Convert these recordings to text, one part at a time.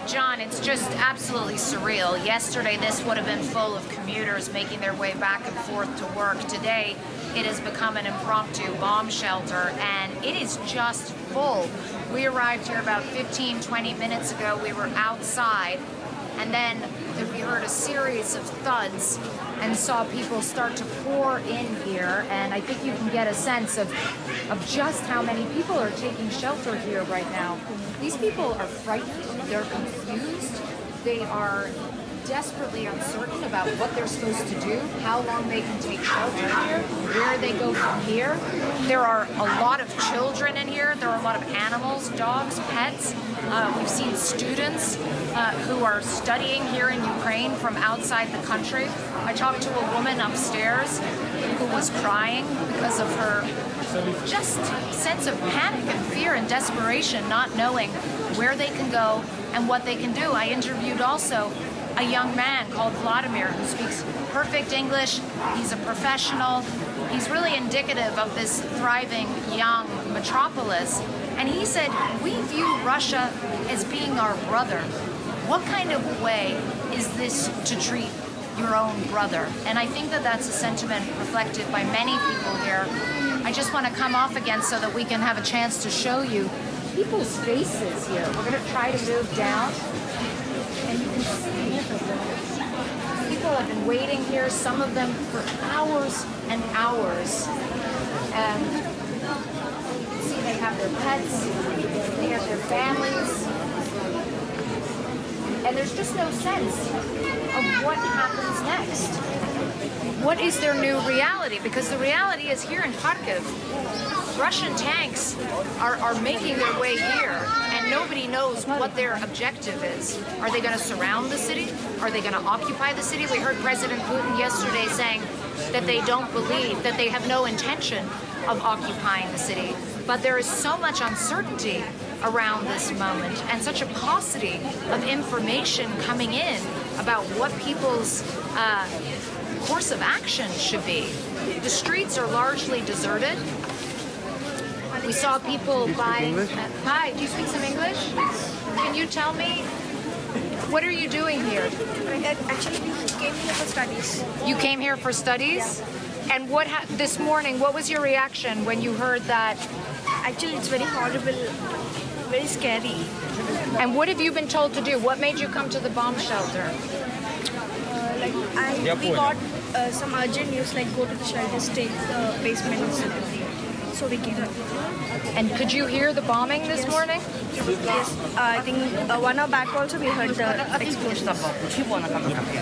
John, it's just absolutely surreal. Yesterday, this would have been full of commuters making their way back and forth to work. Today, it has become an impromptu bomb shelter, and it is just full. We arrived here about 15, 20 minutes ago. We were outside, and then we heard a series of thuds and saw people start to pour in here, and I think you can get a sense of just how many people are taking shelter here right now. These people are frightened, they're confused, they are desperately uncertain about what they're supposed to do, how long they can take shelter here, where they go from here. There are a lot of children in here. There are a lot of animals, dogs, pets. We've seen students who are studying here in Ukraine from outside the country. I talked to a woman upstairs who was crying because of her just sense of panic and fear and desperation, not knowing where they can go and what they can do. I interviewed also a young man called Vladimir who speaks perfect English. He's a professional. He's really indicative of this thriving young metropolis. And he said, we view Russia as being our brother. What kind of way is this to treat your own brother? And I think that that's a sentiment reflected by many people here. I just want to come off again so that we can have a chance to show you people's faces here. We're going to try to move down. And you can see people have been waiting here, some of them for hours and hours. And you can see they have their pets, they have their families. And there's just no sense of what happens next. What is their new reality? Because the reality is here in Kharkiv, Russian tanks are making their way here, and nobody knows what their objective is. Are they going to surround the city? Are they going to occupy the city? We heard President Putin yesterday saying that they don't believe, that they have no intention of occupying the city. But there is so much uncertainty around this moment and such a paucity of information coming in about what people's course of action should be. The streets are largely deserted. We saw people buying... Hi, do you speak some English? Can you tell me, what are you doing here? Actually, we came here for studies. You came here for studies? Yeah. And what this morning, what was your reaction when you heard that? Actually, it's very horrible, very scary. And what have you been told to do? What made you come to the bomb shelter? We got some urgent news, like go to the shelter, stay the basement, so we came. And could you hear the bombing this morning? Yes, I think 1 hour back also we heard the explosions.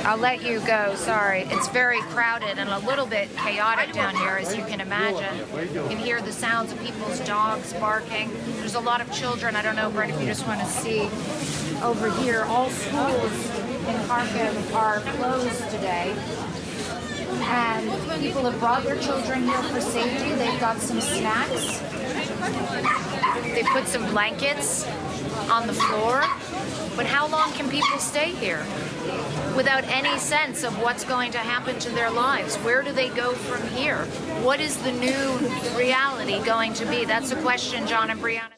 I'll let you go, sorry. It's very crowded and a little bit chaotic down here, as you can imagine. You can hear the sounds of people's dogs barking. There's a lot of children. I don't know, Brent, if you just want to see over here. All schools in Kharkiv are closed today. And people have brought their children here for safety. They've got some snacks. They put some blankets on the floor. But how long can people stay here without any sense of what's going to happen to their lives? Where do they go from here? What is the new reality going to be? That's a question, John and Brianna.